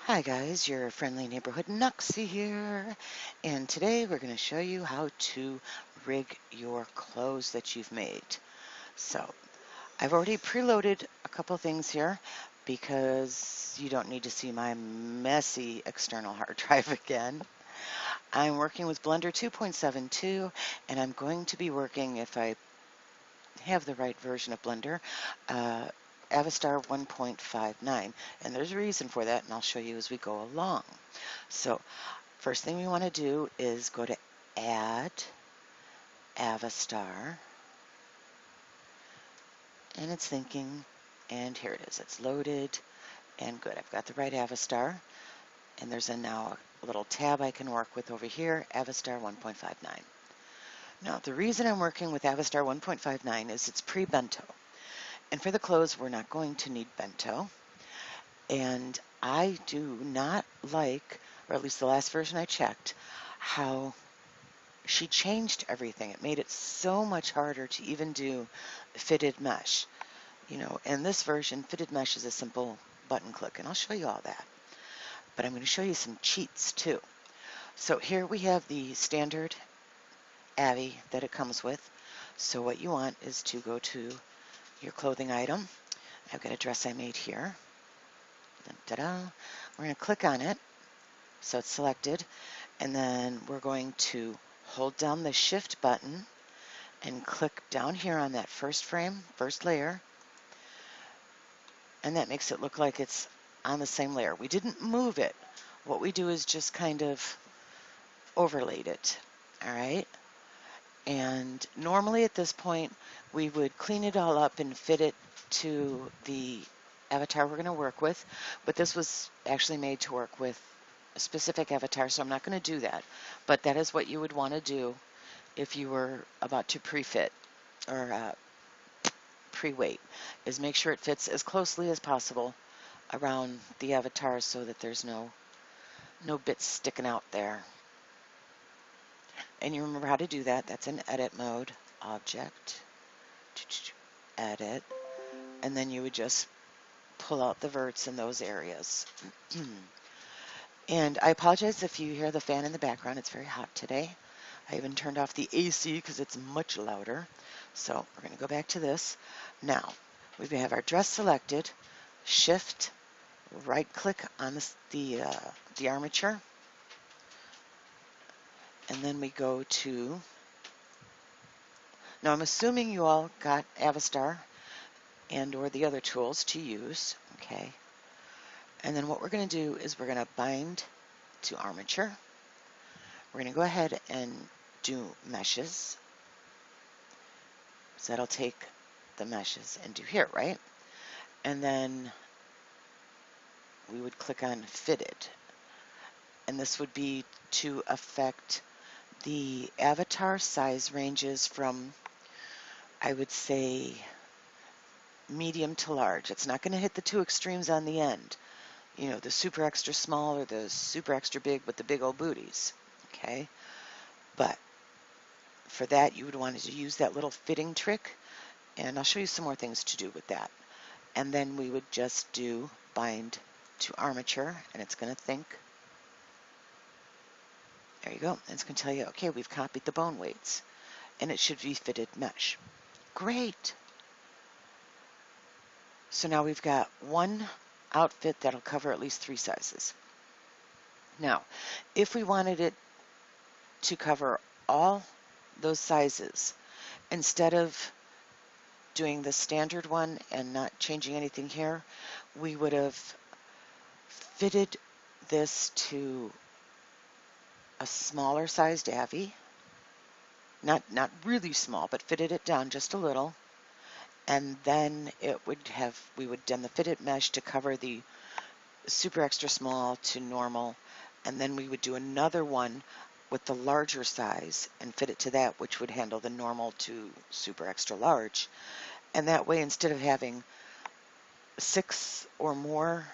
Hi guys, your friendly neighborhood Nuxie here, and today we're going to show you how to rig your clothes that you've made. So, I've already preloaded a couple things here because you don't need to see my messy external hard drive again. I'm working with Blender 2.72, and I'm going to be working, if I have the right version of Blender, uh, Avastar 1.59, and there's a reason for that, and I'll show you as we go along. So first thing we want to do is go to Add Avastar, and it's thinking, and here it is. It's loaded, and good. I've got the right Avastar, and there's now a little tab I can work with over here, Avastar 1.59. Now, the reason I'm working with Avastar 1.59 is it's pre-bento. And for the clothes, we're not going to need bento. And I do not like, or at least the last version I checked, how she changed everything. It made it so much harder to even do fitted mesh. In this version, fitted mesh is a simple button click, and I'll show you all that. But I'm going to show you some cheats too. So here we have the standard Avi that it comes with. So what you want is to go to your clothing item. I've got a dress I made here. Da-da. We're going to click on it so it's selected, and then we're going to hold down the shift button and click down here on that first frame, first layer, and that makes it look like it's on the same layer. We didn't move it. What we do is just kind of overlaid it, all right? And normally at this point, we would clean it all up and fit it to the avatar we're going to work with, but this was actually made to work with a specific avatar, so I'm not going to do that. But that is what you would want to do if you were about to pre-fit or pre-weight, is make sure it fits as closely as possible around the avatar so that there's no bits sticking out there. And you remember how to do that. That's in edit mode, object, edit, and then you would just pull out the verts in those areas. And I apologize if you hear the fan in the background. It's very hot today. I even turned off the AC because it's much louder. So we're going to go back to this. Now, we have our dress selected, shift, right click on the armature, and then we go to, now I'm assuming you all got Avastar and or the other tools to use, okay? And then what we're going to do is we're going to bind to armature. We're going to go ahead and do meshes. So that'll take the meshes and do here, right? And then we would click on fitted. And this would be to affect the avatar size ranges from, I would say, medium to large. It's not going to hit the two extremes on the end. The super extra small or the super extra big with the big old booties, okay? But for that, you would want to use that little fitting trick, and I'll show you some more things to do with that. And then we would just do bind to armature, and it's going to think. There you go. It's going to tell you, okay, we've copied the bone weights, and it should be fitted mesh. Great. So now we've got one outfit that'll cover at least 3 sizes. Now, if we wanted it to cover all those sizes, instead of doing the standard one and not changing anything here, we would have fitted this to a smaller sized Avi, not really small, but fitted it down just a little, and then we would done the fitted mesh to cover the super extra small to normal, and then we would do another one with the larger size and fit it to that, which would handle the normal to super extra large. And that way, instead of having 6 or more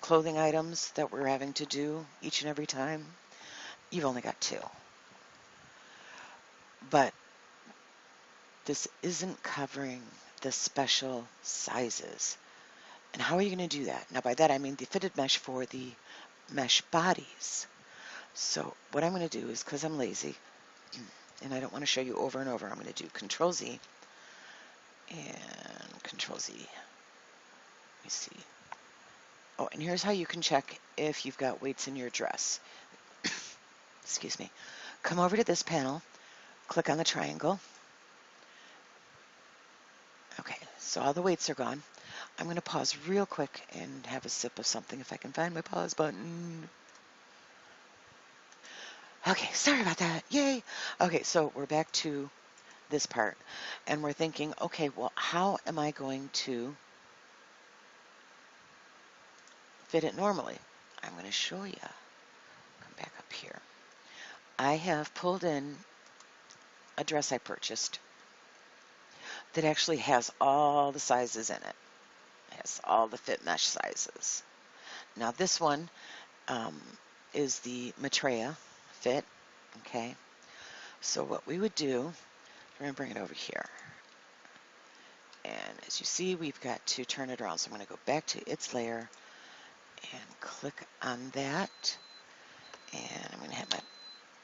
clothing items that we're having to do each and every time, you've only got 2. But this isn't covering the special sizes. And how are you going to do that? Now by that I mean the fitted mesh for the mesh bodies. So what I'm going to do is, because I'm lazy and I don't want to show you over and over, I'm going to do Control Z and Control Z. Let me see. Oh, and here's how you can check if you've got weights in your dress. Excuse me. Come over to this panel, click on the triangle. Okay, so all the weights are gone. I'm going to pause real quick and have a sip of something if I can find my pause button. Okay, sorry about that. Yay. Okay, so we're back to this part and we're thinking, okay, well, how am I going to fit it normally? I'm going to show you. Come back up here. I have pulled in a dress I purchased that actually has all the sizes in it. It has all the fit mesh sizes. Now this one is the Maitreya fit, okay? So what we would do, we're going to bring it over here. And as you see, we've got to turn it around. So I'm going to go back to its layer and click on that. And I'm going to have my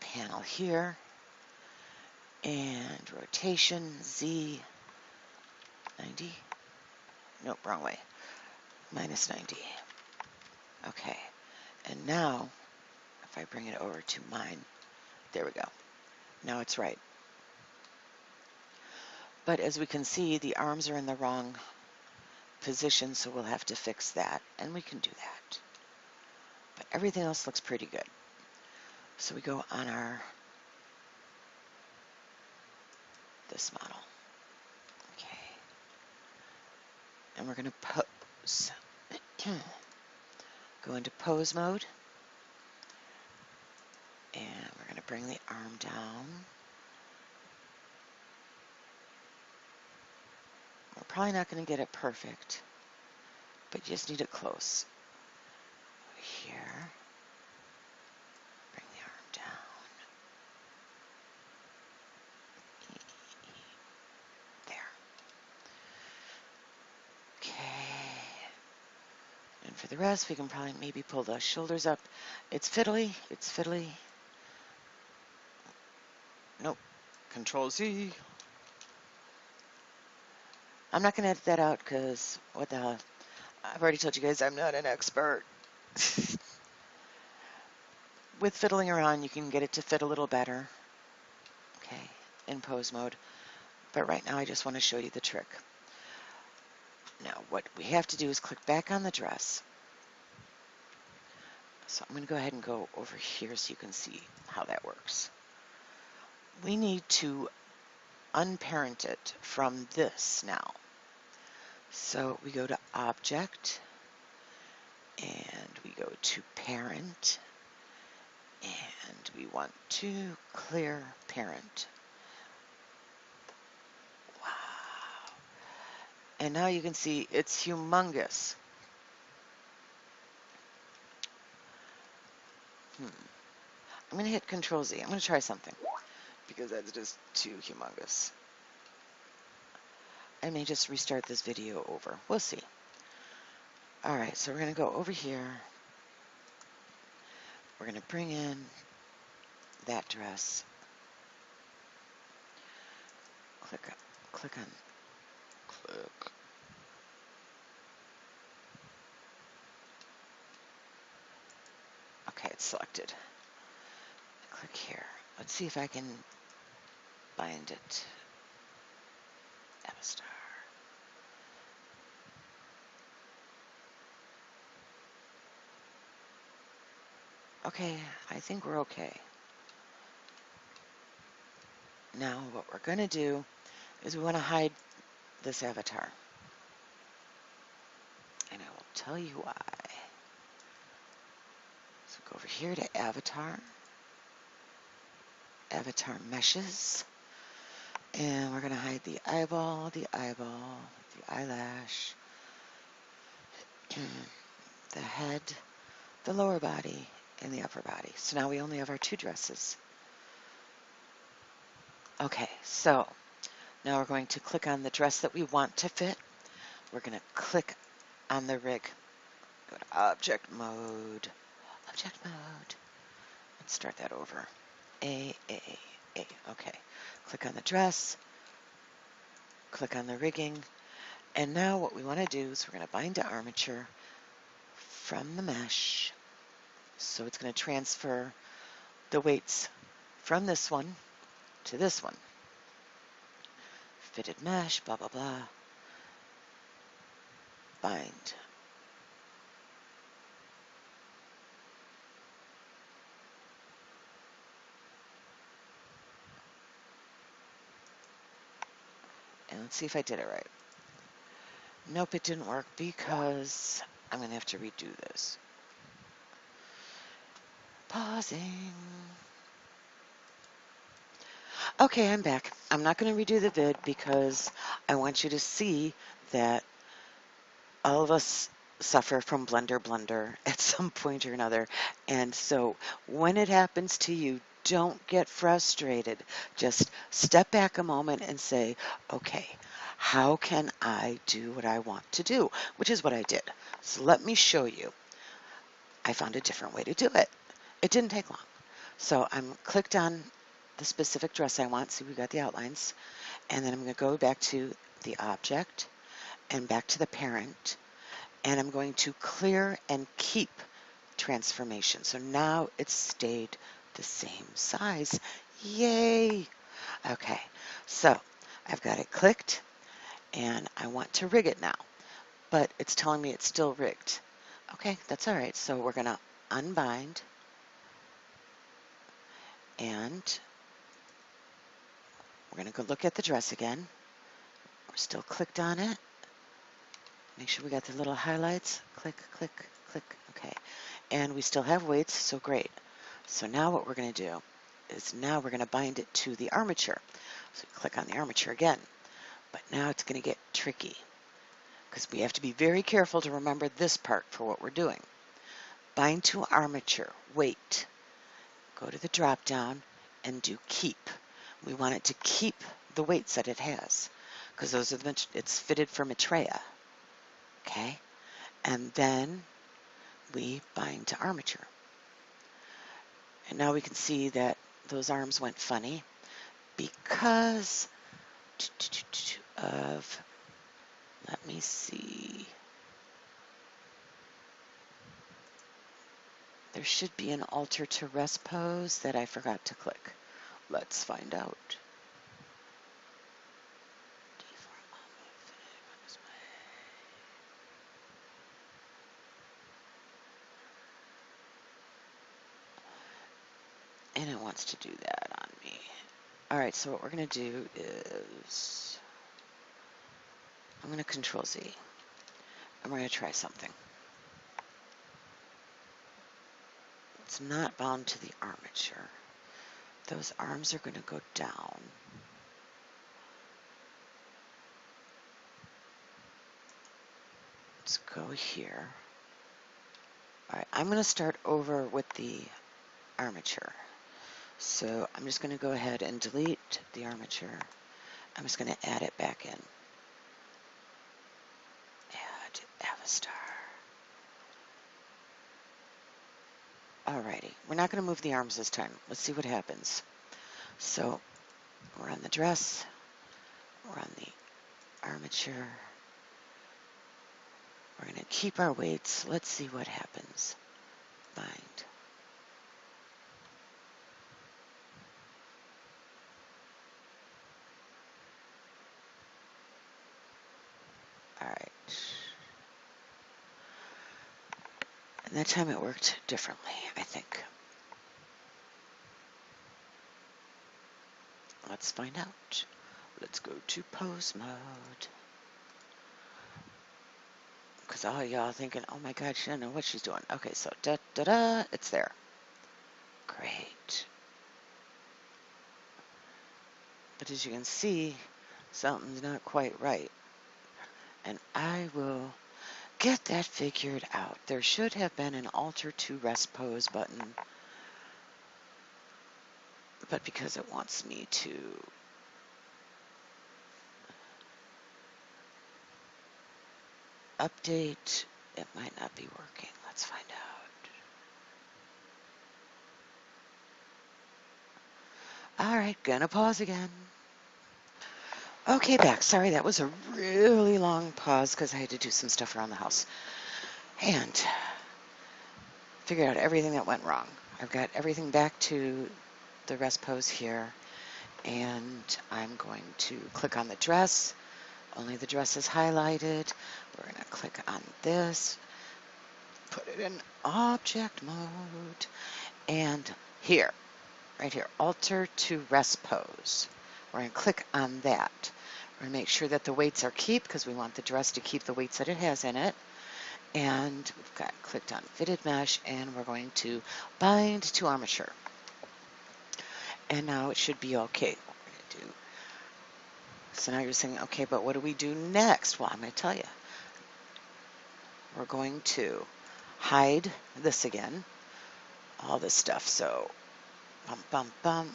panel here. And rotation, Z, 90. Nope, wrong way. Minus 90. Okay. And now, if I bring it over to mine, there we go. Now it's right. But as we can see, the arms are in the wrong position, so we'll have to fix that. And we can do that. But everything else looks pretty good. So we go on our this model. Okay. And we're going to pose. Go into pose mode. And we're going to bring the arm down. We're probably not going to get it perfect, but you just need it close. Over here. Bring the arm down. There. Okay. And for the rest, we can probably maybe pull the shoulders up. It's fiddly. It's fiddly. Nope. Control Z. I'm not going to edit that out because what the hell. I've already told you guys I'm not an expert. With fiddling around, you can get it to fit a little better. Okay, in pose mode. But right now, I just want to show you the trick. Now, what we have to do is click back on the dress. So I'm going to go ahead and go over here so you can see how that works. We need to unparent it from this now. So we go to Object, and we go to Parent, and we want to clear parent. Wow. And now you can see it's humongous. I'm going to hit Control Z. I'm going to try something because that's just too humongous. I may just restart this video over. We'll see. Alright, so we're going to go over here. We're going to bring in that dress. Click on. Click. Okay, it's selected. Click here. Let's see if I can bind it. Avatar. Okay, I think we're okay. Now what we're going to do is we want to hide this avatar. And I will tell you why. So go over here to Avatar. Avatar Meshes. And we're going to hide the eyeball, the eyelash, the head, the lower body, and the upper body. So now we only have our two dresses. Okay, so now we're going to click on the dress that we want to fit. We're going to click on the rig. Go to object mode. Object mode. Let's start that over. A. Okay. Click on the dress. Click on the rigging. And now what we want to do is we're going to bind to armature from the mesh. So it's going to transfer the weights from this one to this one. Fitted mesh, blah, blah, blah. Bind. And let's see if I did it right. Nope, it didn't work because I'm going to have to redo this. Pausing. Okay, I'm back. I'm not going to redo the vid because I want you to see that all of us suffer from blunder at some point or another. And so when it happens to you, don't get frustrated. Just step back a moment and say, okay, how can I do what I want to do? Which is what I did. So let me show you. I found a different way to do it. It didn't take long. So I'm clicked on the specific dress I want. See, we got the outlines. And then I'm going to go back to the object and back to the parent. And I'm going to clear and keep transformation. So now it's stayed the same size. Yay! Okay, so I've got it clicked and I want to rig it now, but it's telling me it's still rigged. Okay, that's all right. So we're going to unbind and we're going to go look at the dress again. We're still clicked on it. Make sure we got the little highlights. Click, click, click. Okay. And we still have weights, so great. So now what we're going to do is now we're going to bind it to the armature. So click on the armature again. But now it's going to get tricky because we have to be very careful to remember this part for what we're doing. Bind to armature, weight. Go to the drop down and do keep. We want it to keep the weights that it has because those are it's fitted for Maitreya. Okay? And then we bind to armature. And now we can see that those arms went funny because of, let me see, there should be an alter to rest pose that I forgot to click. Let's find out. And it wants to do that on me. All right, so what we're going to do is I'm going to Control Z. And we're going to try something. It's not bound to the armature. Those arms are going to go down. Let's go here. All right, I'm going to start over with the armature. So I'm just going to go ahead and delete the armature. I'm just going to add it back in. Add Avastar. Alrighty, we're not going to move the arms this time. Let's see what happens. So we're on the dress. We're on the armature. We're going to keep our weights. Let's see what happens. Bind. All right. And that time it worked differently, I think. Let's find out. Let's go to pose mode. Because all y'all thinking, oh my God, she doesn't know what she's doing. Okay, so da-da-da, it's there. Great. But as you can see, something's not quite right. And I will get that figured out. There should have been an alter to rest pose button. But because it wants me to update. It might not be working. Let's find out. All right, gonna pause again. Okay, back. Sorry, that was a really long pause because I had to do some stuff around the house. And figured out everything that went wrong. I've got everything back to the rest pose here. And I'm going to click on the dress. Only the dress is highlighted. We're going to click on this, put it in object mode, and here, right here, alter to rest pose. We're going to click on that. We're going to make sure that the weights are keep because we want the dress to keep the weights that it has in it. And we've got clicked on fitted mesh, and we're going to bind to armature. And now it should be okay. So now you're saying, okay, but what do we do next? Well, I'm going to tell you. We're going to hide this again, all this stuff. So, bum, bum, bum.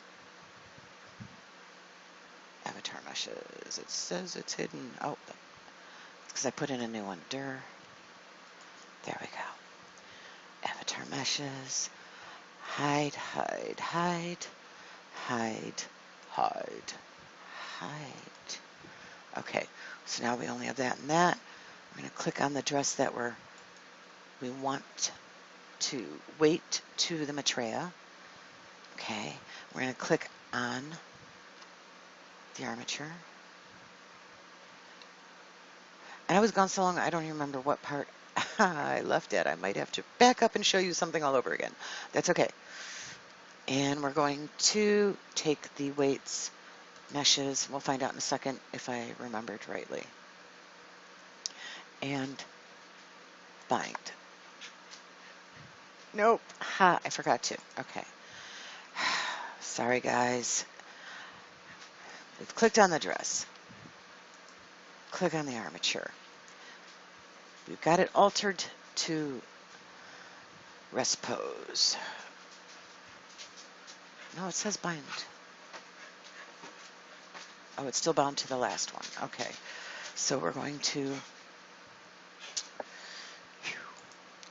Avatar meshes. It says it's hidden. Oh, because I put in a new one. There we go. Avatar meshes. Hide, hide, hide, hide, hide, hide. Okay, so now we only have that and that. We're going to click on the dress that we want to weight to the Maitreya. Okay, we're going to click on the armature. And I was gone so long, I don't even remember what part I left at. I might have to back up and show you something all over again. That's okay. And we're going to take the weights, meshes. We'll find out in a second if I remembered rightly. And bind. Nope. Ha, I forgot to. Okay. Sorry, guys. We've clicked on the dress. Click on the armature. We've got it altered to rest pose. No, it says bind. Oh, it's still bound to the last one. Okay. So we're going to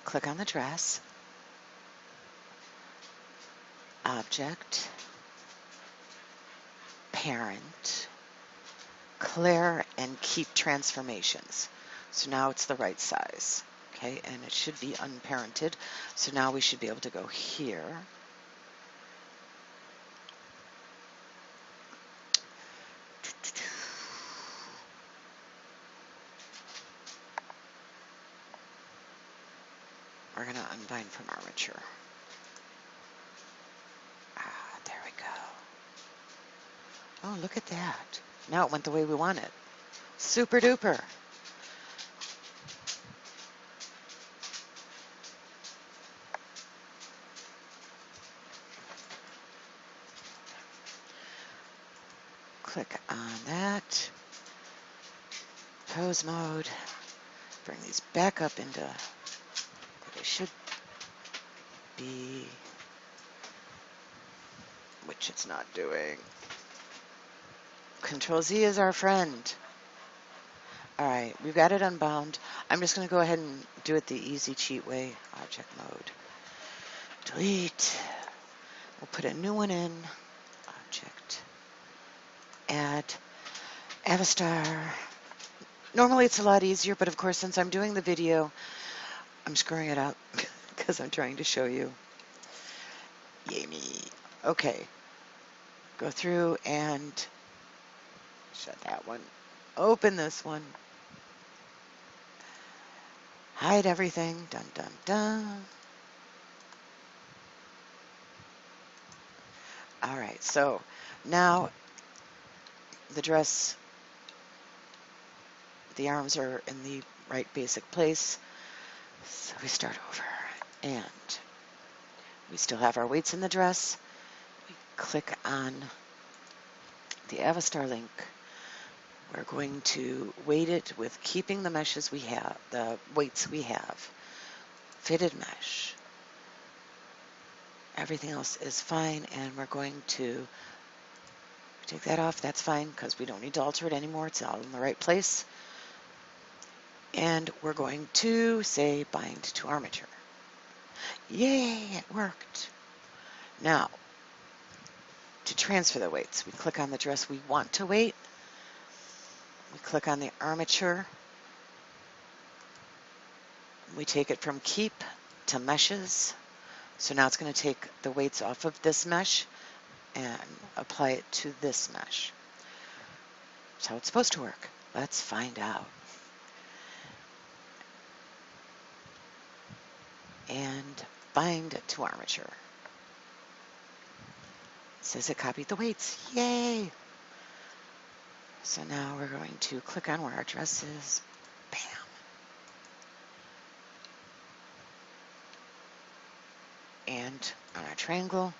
click on the dress, object, parent, clear, and keep transformations. So now it's the right size. Okay, and it should be unparented. So now we should be able to go here. We're going to unbind from armature. There we go. Oh, look at that. Now it went the way we want it. Super duper. Click on that. Pose mode. Bring these back up into what they should be, which it's not doing. Control Z is our friend. All right, we've got it unbound. I'm just going to go ahead and do it the easy cheat way. Object mode. Delete. We'll put a new one in. Object. Add. Avastar. Normally it's a lot easier, but of course since I'm doing the video, I'm screwing it up because I'm trying to show you. Yay me. Okay. Go through and shut that one. Open this one. Hide everything. Dun, dun, dun. All right, so now the dress, the arms are in the right basic place. So we start over, and we still have our weights in the dress. We click on the Avastar link. We're going to weight it with keeping the meshes we have, the weights we have. Fitted mesh. Everything else is fine, and we're going to take that off. That's fine because we don't need to alter it anymore. It's all in the right place. And we're going to say bind to armature. Yay, it worked. Now, to transfer the weights, we click on the dress we want to weight. We click on the armature. We take it from keep to meshes. So now it's going to take the weights off of this mesh and apply it to this mesh. That's how it's supposed to work. Let's find out. And bind to armature. It says it copied the weights. Yay! So now we're going to click on where our dress is. Bam! And on our triangle,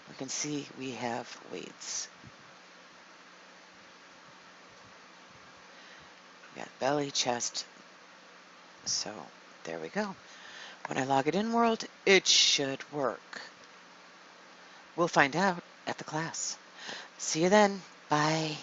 we can see we have weights. We got belly, chest. So there we go. When I log it in world, it should work. We'll find out at the class. See you then. Bye.